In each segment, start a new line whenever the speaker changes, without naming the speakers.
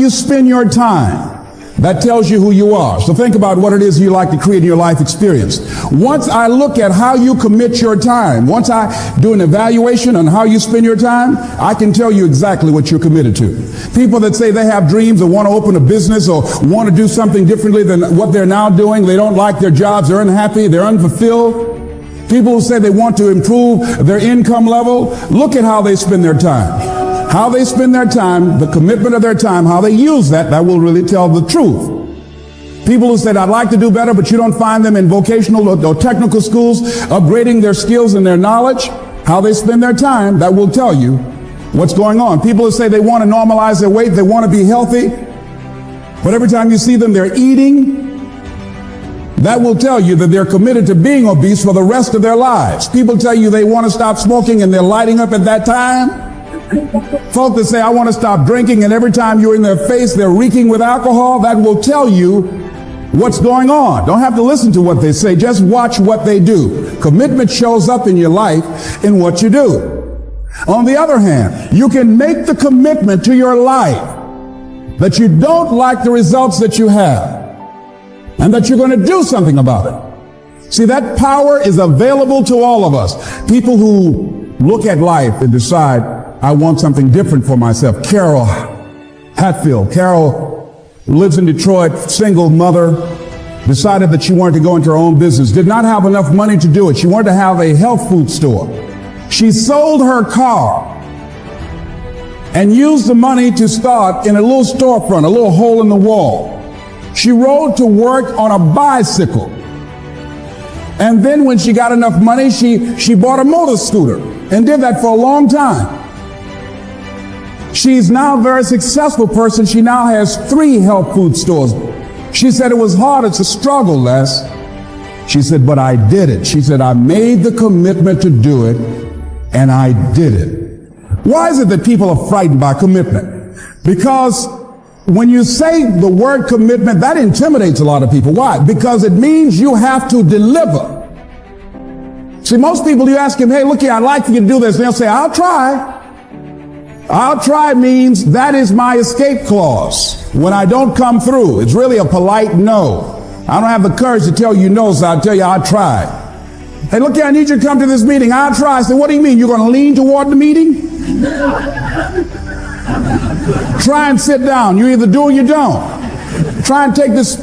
You spend your time. That tells you who you are. So think about what it is you like to create in your life experience. Once I look at how you commit your time, once I do an evaluation on how you spend your time, I can tell you exactly what you're committed to. People that say they have dreams or want to open a business or want to do something differently than what they're now doing, they don't like their jobs, they're unhappy, they're unfulfilled. People who say they want to improve their income level, look at how they spend their time. How they spend their time, the commitment of their time, how they use that will really tell the truth. People who said, I'd like to do better, but you don't find them in vocational or technical schools, upgrading their skills and their knowledge, how they spend their time, that will tell you what's going on. People who say they want to normalize their weight, they want to be healthy, but every time you see them, they're eating. That will tell you that they're committed to being obese for the rest of their lives. People tell you they want to stop smoking and they're lighting up at that time. Folk that say, I want to stop drinking, and every time you're in their face, they're reeking with alcohol. That will tell you what's going on. Don't have to listen to what they say. Just watch what they do. Commitment shows up in your life in what you do. On the other hand, you can make the commitment to your life that you don't like the results that you have and that you're going to do something about it. See, that power is available to all of us. People who look at life and decide, I want something different for myself. Carol Hatfield. Carol lives in Detroit, single mother, decided that she wanted to go into her own business, did not have enough money to do it. She wanted to have a health food store. She sold her car and used the money to start in a little storefront, a little hole in the wall. She rode to work on a bicycle. And then when she got enough money, she bought a motor scooter and did that for a long time. She's now a very successful person. She now has 3 health food stores. She said it was hard. It's a struggle, Les. She said, but I did it. She said, I made the commitment to do it, and I did it. Why is it that people are frightened by commitment? Because when you say the word commitment, that intimidates a lot of people. Why? Because it means you have to deliver. See, most people, you ask them, hey, look here, I'd like for you to do this. And they'll say, I'll try. I'll try means that is my escape clause. When I don't come through, it's really a polite no. I don't have the courage to tell you no, so I'll tell you I'll try. Hey, look here, I need you to come to this meeting. I'll try. I said, what do you mean? You're going to lean toward the meeting? Try and sit down. You either do or you don't. Try and take this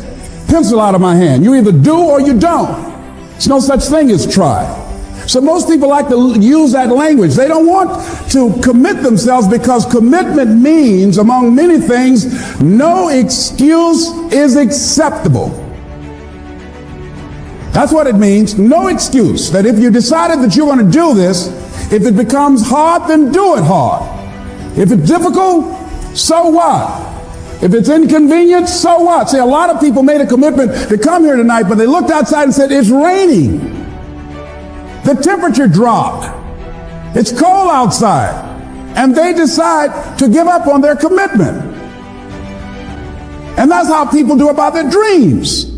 pencil out of my hand. You either do or you don't. There's no such thing as try. So most people like to use that language. They don't want to commit themselves because commitment means, among many things, no excuse is acceptable. That's what it means, no excuse. That if you decided that you're going to do this, if it becomes hard, then do it hard. If it's difficult, so what? If it's inconvenient, so what? See, a lot of people made a commitment to come here tonight, but they looked outside and said, it's raining. The temperature dropped. It's cold outside. And they decide to give up on their commitment. And that's how people do about their dreams.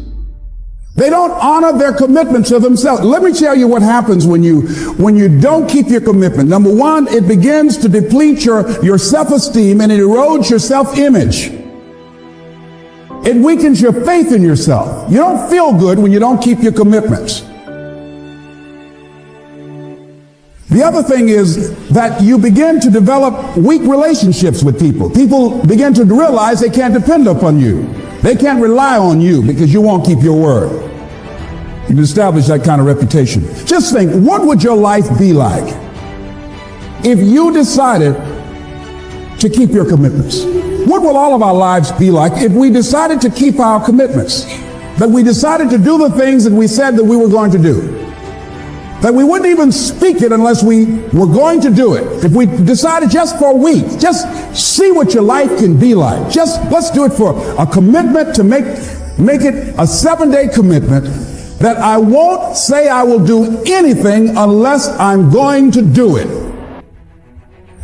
They don't honor their commitment to themselves. Let me tell you what happens when you don't keep your commitment. Number one, it begins to deplete your self-esteem and it erodes your self-image. It weakens your faith in yourself. You don't feel good when you don't keep your commitments. The other thing is that you begin to develop weak relationships with people. People begin to realize they can't depend upon you. They can't rely on you because you won't keep your word. You've established that kind of reputation. Just think, what would your life be like if you decided to keep your commitments? What will all of our lives be like if we decided to keep our commitments? That we decided to do the things that we said that we were going to do. That we wouldn't even speak it unless we were going to do it. If we decided just for a week, just see what your life can be like. Let's do it for a commitment to make it a 7-day commitment that I won't say I will do anything unless I'm going to do it.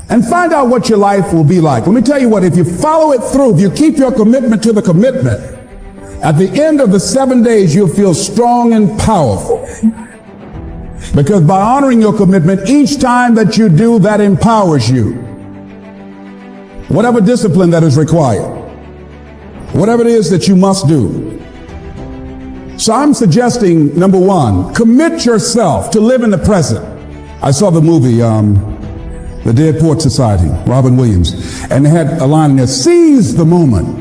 And find out what your life will be like. Let me tell you what, if you follow it through, if you keep your commitment to the commitment, at the end of the 7 days, you'll feel strong and powerful. Because by honoring your commitment, each time that you do, that empowers you. Whatever discipline that is required. whatever it is that you must do. So I'm suggesting, number one, commit yourself to live in the present. I saw the movie, The Dead Poets Society, Robin Williams, and they had a line in there, seize the moment.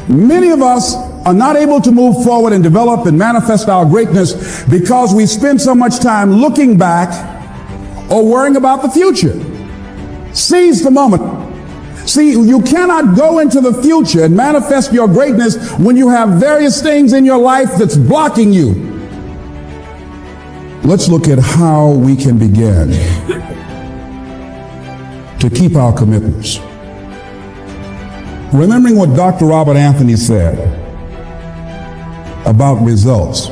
Many of us are not able to move forward and develop and manifest our greatness because we spend so much time looking back or worrying about the future. Seize the moment. See, you cannot go into the future and manifest your greatness when you have various things in your life that's blocking you. Let's look at how we can begin to keep our commitments. Remembering what Dr. Robert Anthony said about results.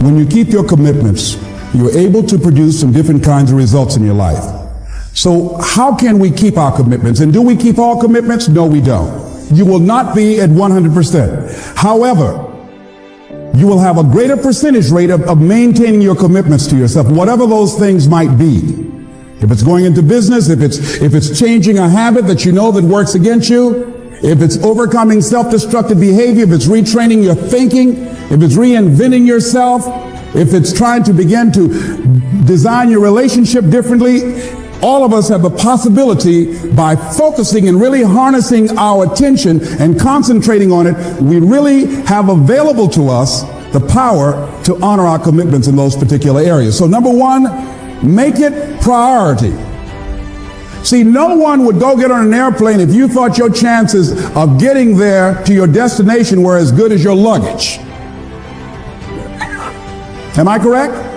When you keep your commitments, you're able to produce some different kinds of results in your life. So how can we keep our commitments? And do we keep all commitments? No, we don't. You will not be at 100%. However, you will have a greater percentage rate of maintaining your commitments to yourself, whatever those things might be. If it's going into business, if it's changing a habit that you know that works against you, if it's overcoming self-destructive behavior, if it's retraining your thinking, if it's reinventing yourself, if it's trying to begin to design your relationship differently, all of us have the possibility, by focusing and really harnessing our attention and concentrating on it, we really have available to us the power to honor our commitments in those particular areas. So number one, make it priority. See, no one would go get on an airplane if you thought your chances of getting there to your destination were as good as your luggage. Am I correct?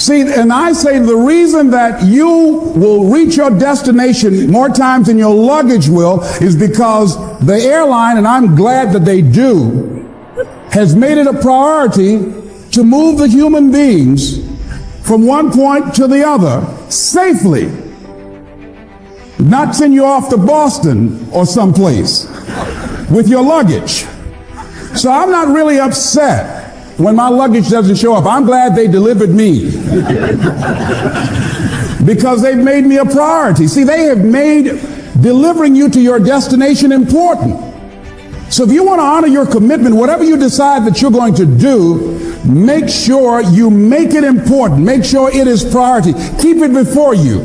See, and I say the reason that you will reach your destination more times than your luggage will is because the airline, and I'm glad that they do, has made it a priority to move the human beings from one point to the other safely. Not send you off to Boston or someplace with your luggage. So I'm not really upset when my luggage doesn't show up. I'm glad they delivered me because they've made me a priority. See, they have made delivering you to your destination important. So if you want to honor your commitment, whatever you decide that you're going to do, make sure you make it important. Make sure it is priority. Keep it before you.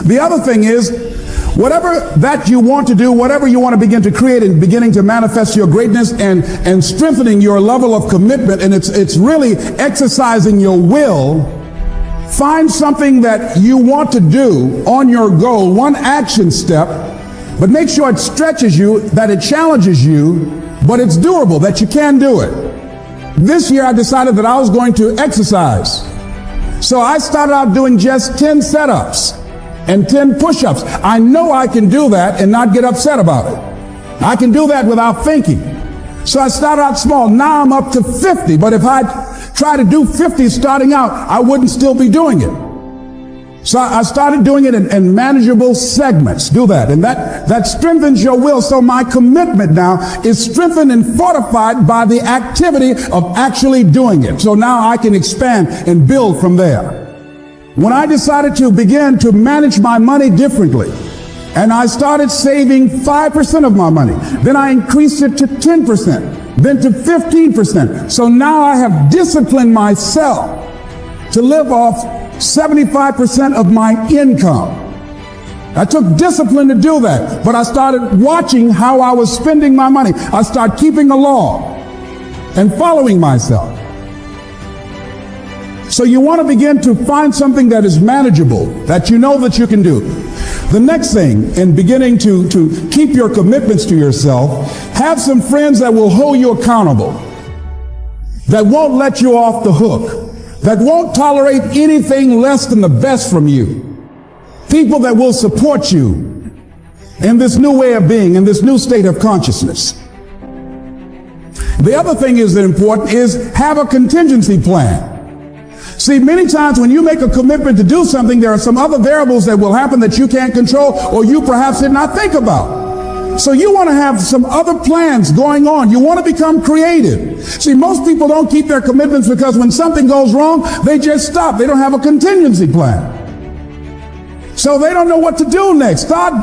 The other thing is, whatever that you want to do, whatever you want to begin to create and beginning to manifest your greatness and strengthening your level of commitment, and it's really exercising your will, find something that you want to do on your goal, one action step, but make sure it stretches you, that it challenges you, but it's doable, that you can do it. This year I decided that I was going to exercise. So I started out doing just 10 setups and 10 push-ups. I know I can do that and not get upset about it. I can do that without thinking. So I started out small. Now I'm up to 50. But if I try to do 50 starting out, I wouldn't still be doing it. So I started doing it in manageable segments. Do that. And that strengthens your will. So my commitment now is strengthened and fortified by the activity of actually doing it. So now I can expand and build from there. When I decided to begin to manage my money differently, and I started saving 5% of my money, then I increased it to 10%, then to 15%. So now I have disciplined myself to live off 75% of my income. I took discipline to do that, but I started watching how I was spending my money. I started keeping a log and following myself. So you want to begin to find something that is manageable, that you know that you can do. The next thing, in beginning to keep your commitments to yourself, have some friends that will hold you accountable, that won't let you off the hook, that won't tolerate anything less than the best from you. People that will support you in this new way of being, in this new state of consciousness. The other thing is that important is have a contingency plan. See, many times when you make a commitment to do something, there are some other variables that will happen that you can't control or you perhaps did not think about. So you want to have some other plans going on. You want to become creative. See, most people don't keep their commitments because when something goes wrong, they just stop. They don't have a contingency plan. So they don't know what to do next. Start